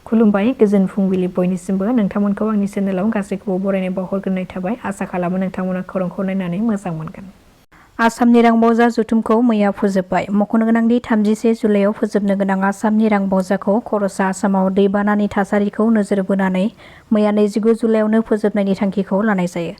खुलुमबाय गोजोन फुंबिलि बयनिसिमबो नोंथांमोनखौ आंनि चेनेलाव गासैखौबो बरायनाय बावहरग्रोनाय थाबाय आसा खालामो नोंथांमोना खौरांखौ नायनानै मोजां मोनगोन। आसामनि रां बावजा जथुमखौ मैया फोजोबबाय। मख'नो गोनांदि 31 जुलाइआव फोजोबनो गोनां आसामनि रां बावजाखौ खर'सा आसामाव दैबानानि थासारिखौ नोजोर बोनानै मैया 29 जुलाइआवनो फोजोबनायनि थांखिखौ लानाय जायो।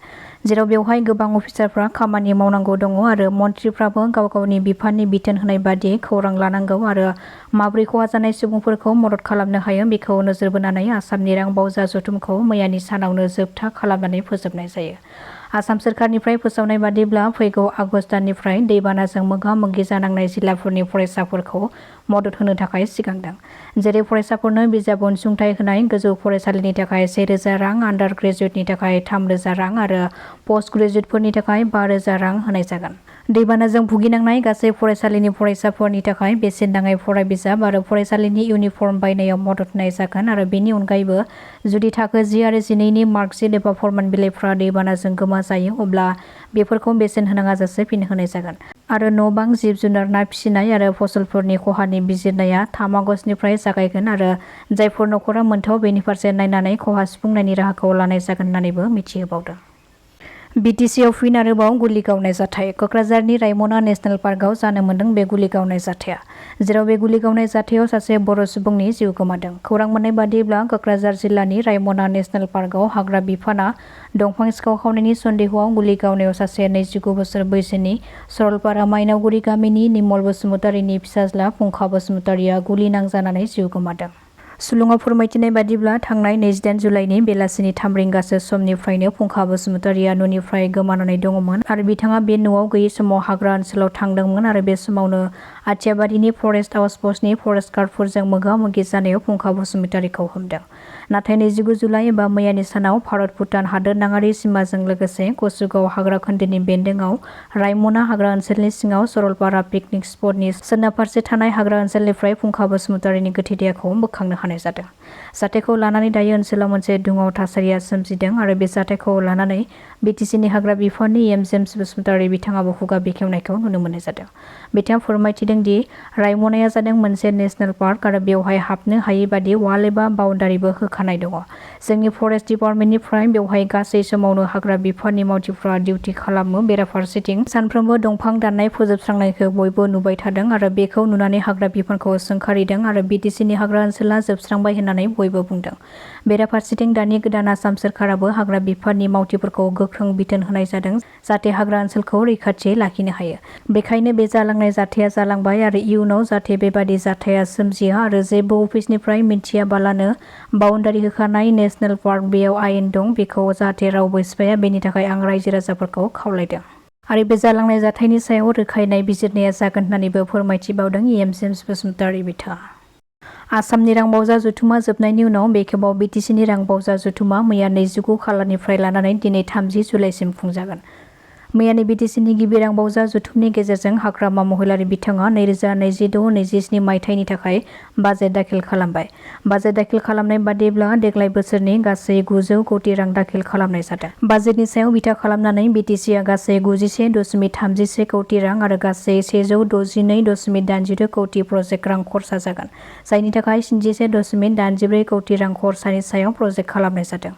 जेराव बेवहाय गोबां अफिसारफ्रा खामानि मावनांगौ दङ आरो मन्थ्रिफ्राबो गाव गावनि बिफाननि बिथोन होनाय बादि खौरां लानांगौ आरो माब्रै खहा जानाय सुबुंफोरखौ मदद खालामनो हायो बेखौ नोजोर बोनानै आसामनि रां बावजा जथुमखौ मैयानि सानावनो जोबथा खालामनानै फोजोबनाय जायो। आसाम सोरखारनिफ्राय फोसावनाय बादिब्ला फैगौ आगस्ट दाननिफ्राय दैबानाजों मोगा-मोगि जानांनाय जिल्लाफोरनि फरायसाफोरखौ मदद होनो थाखाय सिगांदों। जेरै फरायसाफोरनो बिजाब अनसुंथाइ होनाय, गोजौ फरायसालिनि थाखाय 1000 रां, आन्डार ग्रेजुएटनि थाखाय 3000 रां आरो पस्ट ग्रेजुएटफोरनि थाखाय 5000 रां होनाय जागोन। दैबानाजों भुगिनांनाय गासै फरायसालिनि फरायसाफोरनि थाखाय बेसेन नाङै फरायबिजाब आरो फरायसालिनि इउनिफर्म बायनायाव मदद होनाय जागोन आरो बेनि अनगायैबो जुदि थाखो 10 आरो 12नि मार्कशीट एबा फोरमान बिलाइफ्रा दैबानाजों गोमा जायो अब्ला बेफोरखौ बेसेन होनाङाजासे फिन होनाय जागोन। आरो न'-बां, जिब-जुनार, ना फिसिनाय आरो फसलफोरनि खहानि बिजिरनाया 3 आगस्टनिफ्राय जागायगोन आरो जायफोर नखरा मोनथाव बेनि फारसे नायनानै खहा सुफुंनायनि राहाखौ लानाय जागोन होननानैबो मिथिहोबावदों। BTCआव फिन आरोबाव गुलि गावनाय जाथाय। कक्राझारनि रायमना नेशनेल पार्कआव जानो मोन्दों बे गुलि गावनाय जाथाया। जेराव बे गुलि गावनाय जाथायाव सासे बर' सुबुंनि जिउ गोमादों। खौरां मोननाय बादिब्ला कक्राझार जिल्लानि रायमना नेशनेल पार्कआव हाग्रा बिफाना दंफां सिखाव खावनायनि सन्देहआव गुलि गावनायाव सासे 29 बोसोर बैसोनि सरलपारा मायनावगुरि गामिनि निमल बसुमतारीनि फिसाज्ला फुंखा बसुमतारीया गुलि नांजानानै जिउ गोमादों। सुलुङाव फोरमायथिनाय बादिब्ला थांनाय 28 जुलाइनि बेलासिनि 3 रिंगासो समनिफ्रायनो फुंखा बसुमतारीया न'निफ्राय गोमानानै दङमोन आरो बिथाङा बे न'आव गैयै समाव हाग्रा ओनसोलाव थांदोंमोन आरो बे समावनो आथियाबारिनि फरेस्ट आउटपस्टनि फरेस्ट गार्डफोरजों मोगा-मोगि जानायाव फुंखा बसुमतारीखौ हमदों। नाथाय 29 जुलाइ एबा मैयानि सानाव भारत-भुटान हादोरनाङारि सिमाजों लोगोसे कसुगाव हाग्रा खोन्दोनि बेन्दोंआव रायमना हाग्रा ओनसोलनि सिङाव सरलपारा पिकनिक स्पटनि सोनाब फारसे थानाय हाग्रा ओनसोलनिफ्राय फुंखा बसुमतारीनि गोथै देहाखौ बोखांनो हानाय जादों। जाथायखौ लानानै दायो ओनसोलाव मोनसे दुङाव थासारिया सोमजिदों आरो बे जाथायखौ लानानै BTCनि हाग्रा बिफाननि जेम्स बसुमतारी बिथाङाबो खुगा बेखेवनायखौ नुनो मोननाय जादों। बिथाङा फोरमायथिदों दि रायमनाया जादों मोनसे नेशनेल पार्क आरो बेवहाय हाबनो हायै बादि वाल एबा बाउन्डारिबो होखानाय दङ। जोंनि फरेस्ट डिपार्टमेन्टनिफ्राय बेवहाय गासै समावनो हाग्रा बिफाननि मावथिफ्रा डिउटि खालामो। बेराफारसेथिं सानफ्रोमबो दंफां दाननाय फोजोबस्रांनायखौ बयबो नुबाय थादों आरो बेखौ नुनानै हाग्रा बिफानखौ सोंखारिदों आरो BTCनि हाग्रा ओनसोला जोबस्रांबाय होननानै बयबो बुंदों। बेराफारसेथिं दानि गोदान आसाम सोरखाराबो हाग्रा बिफाननि मावथिफोरखौ गोख्रों बिथोन होनाय जादों जाहाथे हाग्रा ओनसोलखौ रैखाथियै लाखिनो हायो। बेखायनो बे जालांनाय जाथाया जालांबाय आरो इयुनाव जाहाथे बेबादि जाथाया सोमजिया आरो जेबो अफिसनिफ्राय मिन्थियाबालानो बाउन्डारि होखानाय नेशनेल पार्क बेयाव आयेन दं बेखौ जाहाथे रावबो सिफाया बेनि थाखाय आं रायजो राजाफोरखौ खावलायदों। आरो बे जालांनाय जाथायनि सायाव रोखायै बिजिरनाया जागोन होननानैबो फोरमायथिबावदों जेम्स बसुमतारी बिथाङा। आसामनि रां बावजा जथुमा जोबनायनि उनाव बे खेबाव BTCनि रां बावजा जथुमा मैया 29 खालारनिफ्राय लानानै दिनै 30 जुलाइसिम खुंजागोन। मैयानि BTCनि गिबि रां बावजा जथुमनि गेजेरजों हाग्रामा महिलारि बिथाङा 2026-27 मायथाइनि थाखाय बाजेट दाखिल खालामबाय। बाजेट दाखिल खालामनाय बादिब्ला देग्लाय बोसोरनि गासै 900 कौटि रां दाखिल खालामनाय जादों। बाजेटनि सायाव बिथा खालामनानै BTCआ गासै 91.36 कौटि रां आरो गासै 162.82 कौटि प्रजेक्ट रां खरसा जागोन। जायनि थाखाय 61.84 कौटि रां खरसानि सायाव प्रजेक्ट खालामनाय जादों।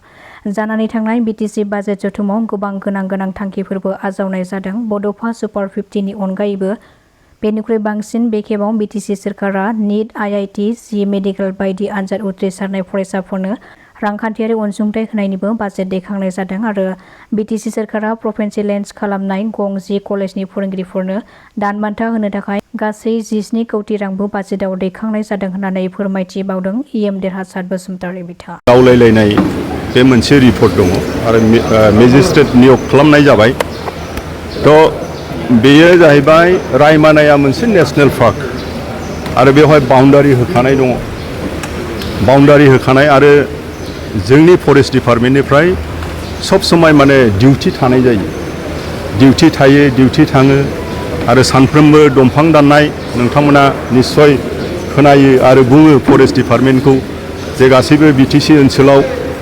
जानानै थांनाय BTC बाजेट जथुमाव गोबां गोनां थांखिफोरबो आजावनाय जादों। बड'फा सुपार 50नि अनगायैबो बेनिख्रुइ बांसिन बे खेबाव BTC सोरखारा नीट, IIT, जि मेडिकेल बायदि आनजाद उथ्रिसारनाय फरायसाफोरनो रांखान्थियारि अनसुंथाइ होनायनिबो बाजेट दैखांनाय जादों आरो BTC सोरखारा प्रभिन्सियेलाइज खालामनाय गं 10 कलेजनि फोरोंगिरिफोरनो दान बान्था होनो थाखाय गासै 17 कौटि रांबो बाजेटआव दैखांनाय जादों होननानै फोरमायथिबावदों देरहासार बसुमतारी बिथाङा। गावलायलायनाय बे मोनसे रिपर्ट दङ आरो मेजिस्ट्रेट नियोग खालामनाय जाबाय। थ' बेयो जाहैबाय रायमनाया मोनसे नेशनेल पार्क आरो बेवहाय बाउन्डारि होखानाय दङ। बाउन्डारि होखानाय आरो जोंनि फरेस्ट डिपार्टमेन्टनिफ्राय सब समाय माने डिउटि थानाय जायो। डिउटि थायो, डिउटि थाङो आरो सानफ्रोमबो दंफां दाननाय नोंथांमोना निस्सय खोनायो आरो बुङो फरेस्ट डिपार्टमेन्टखौ जे गासैबो BTC ओनसोलाव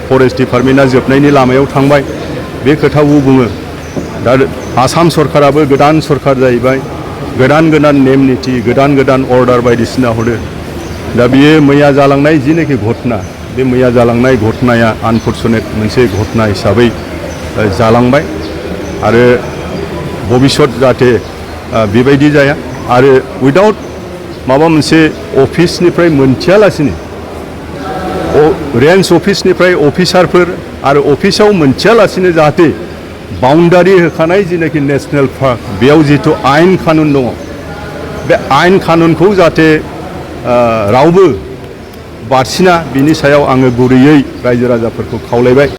फरेस्ट डिपार्टमेन्टआ जोबनायनि लामायाव थांबाय बे खोथाखौ बुङो। दा आसाम सरकाराबो गोदान सरकार जाहैबाय, गोदान नेम निथि, गोदान अर्डार बायदिसिना हरो। दा बियो मैया जालांनाय जिनोखि घटना बे मैया जालांनाय घटनाया आनफर्चुनेट मोनसे घटना हिसाबै जालांबाय आरो भबिष्यत जाहाथे बेबायदि जाया आरो उइदाउट माबा मोनसे अफिसनिफ्राय मोनथियालासिनो रेन्ज अफिसनिफ्राय अफिसारफोर आरो अफिसाव मोनथियालासिनो जाहाथे बाउन्डारि होखानाय जिनाखि नेसनेल पार्क बेयाव जिथु आयेन कानुन दङ बे आयेन कानुनखौ जाहाथे रावबो बारसिना बिनि सायाव आङो गुरैयै रायजो राजाफोरखौ खावलायबाय।